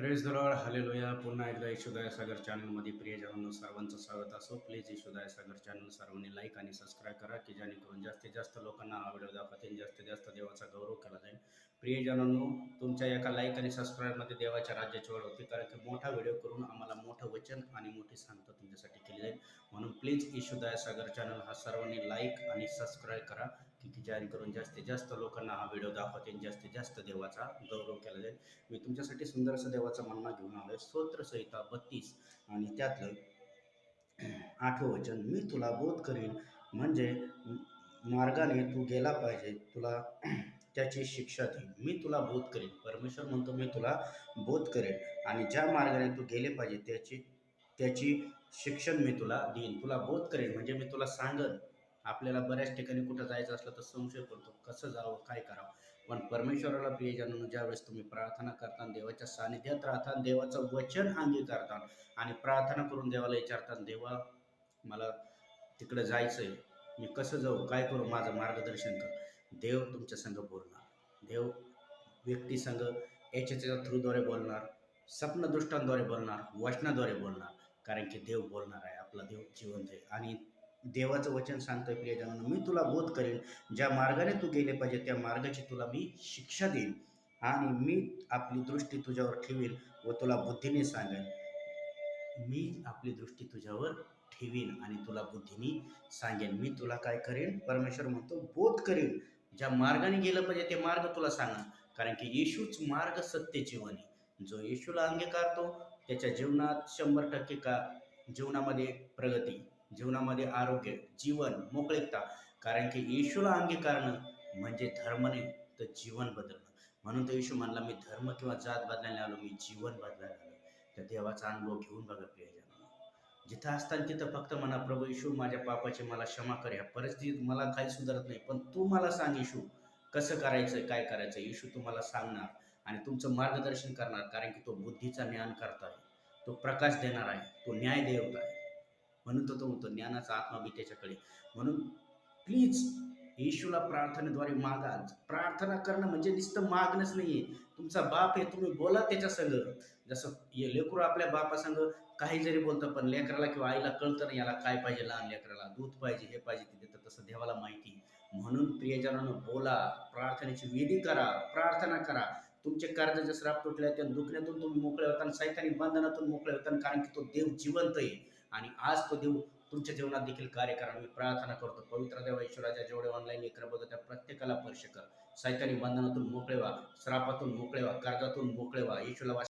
Praise the Lord, hallelujah. पुन्हा एकदा यशोदाय सागर चॅनलमध्ये प्रियजनांनो सर्वांचं स्वागत असो. प्लीज यशोदाय सागर चॅनल सर्वांनी लाईक आणि सबस्क्राईब करा, की जेणेकरून जास्तीत जास्त लोकांना हा व्हिडिओ दाखवतील, जास्तीत जास्त देवाचा गौरव केला जाईल. प्रियजनांनो, तुमच्या एका लाईक आणि सबस्क्राईबमध्ये देवाच्या राज्याची ओढ होती, कारण की मोठा व्हिडिओ करून आम्हाला मोठं वचन आणि मोठी सांगता तुमच्यासाठी केली जाईल. म्हणून प्लीज यशोदाय सागर चॅनल हा सर्वांनी लाईक आणि सबस्क्राईब करा, की जेणेकरून जास्तीत जास्त लोकांना हा व्हिडिओ दाखवतील, जास्तीत जास्त देवाचा गौरव केला जाईल. मी तुमच्यासाठी सुंदरसं देवाचा म्हणणं घेऊन आलोय. स्तोत्रसंहिता 32 आणि त्यातलं 8वं वचन, मी तुला बोध करीन, म्हणजे मार्गाने तू गेला पाहिजे, तुला त्याची शिक्षा देईन. मी तुला बोध करीन. परमेश्वर म्हणतो मी तुला बोध करेन आणि ज्या मार्गाने तू गेले पाहिजे त्याची त्याची शिक्षण मी तुला देईन. तुला बोध करेन म्हणजे मी तुला सांगन. आपल्याला बऱ्याच ठिकाणी कुठं जायचं असलं तर संशय पडतो, कसं जावं, काय करावं. पण परमेश्वराला प्रियजनांनो, ज्यावेळेस तुम्ही प्रार्थना करता, देवाच्या सानिध्यात राहता, देवाचं वचन अंगीकारता आणि प्रार्थना करून देवाला विचारता, देवा मला तिकडे जायचंय, मी कसं जाऊ, काय करू, माझं मार्गदर्शन कर. देव तुमच्या संग बोलणार. देव व्यक्ती संघ याच्या थ्रूद्वारे बोलणार, स्वप्नदृष्टांद्वारे बोलणार, वचनाद्वारे बोलणार. कारण की देव बोलणार आहे, आपला देव जिवंत आहे. आणि देवाचं वचन सांगतोय प्रियजनांनो, मी तुला बोध करेन, ज्या मार्गाने तू गेले पाहिजे त्या मार्गाची तुला मी शिक्षा देईन आणि मी आपली दृष्टी तुझ्यावर ठेवीन व तुला बुद्धीने सांगेन. मी आपली दृष्टी तुझ्यावर ठेवीन आणि तुला बुद्धीने सांगेन. मी तुला काय करेन, परमेश्वर म्हणतो बोध करेन. ज्या मार्गाने गेलं पाहिजे ते मार्ग तुला सांगेन. कारण की येशूच मार्ग, सत्य, जीवन आहे. जो येशूला अंगीकारतो त्याच्या जीवनात 100% का जीवनामध्ये प्रगती, जीवनामध्ये आरोग्य, जीवन, मोकळीकता. कारण की येशूला अंगीकारणं म्हणजे धर्म नाही तर जीवन बदलणं. म्हणून तर येशू म्हणला, मी धर्म किंवा जात बदलायला आलो, मी जीवन बदलायला आलो. त्या देवाचा अनुभव घेऊन बघा प्रियजनांनो. जिथं असताना तिथं फक्त म्हणा, प्रभू येशू माझ्या पापाची मला क्षमा कर. ह्या परिस्थितीत मला काही सुधारत नाही, पण तू मला सांग येशू, कसं करायचं, काय करायचं. येशू तुम्हाला सांगणार आणि तुमचं मार्गदर्शन करणार. कारण की तो बुद्धीचा ज्ञान करता आहे, तो प्रकाश देणार आहे, तो न्याय देवता आहे. म्हणून तो म्हणतो ज्ञानाचा आत्मा बी त्याच्याकडे. म्हणून प्लीज येशूला प्रार्थनेद्वारे मागा. प्रार्थना करणं म्हणजे नुसतं मागणंच नाहीये. तुमचा बाप आहे, तुम्ही बोला त्याच्या संग. जसं हे लेकरू आपल्या बापासंग काही जरी बोलतं, पण लेकराला किंवा आईला कळतं नाही याला काय पाहिजे. लहान लेकराला दूध पाहिजे, हे पाहिजे, ते देतं. तसं देवाला माहिती. म्हणून प्रियजनांनो, बोला, प्रार्थनेची विधी करा, प्रार्थना करा. तुमचे कर्ज जे श्राप तुटले त्या दुखण्यातून तुम्ही मोकळे होता आणि सैतानी बंधनातून मोकळे होता. कारण की तो देव जिवंत आहे आणि आज तो देव तुमच्या जीवनात देखील कार्य करा. मी प्रार्थना करतो, पवित्र देवा ईश्वराच्या जेवढे ऑनलाईन लेकरं बघत त्या प्रत्येकाला स्पर्श कर. सैतानी बंधनातून मोकळे व्हा, श्रापातून मोकळे व्हा, कर्जातून मोकळे व्हा. येशूला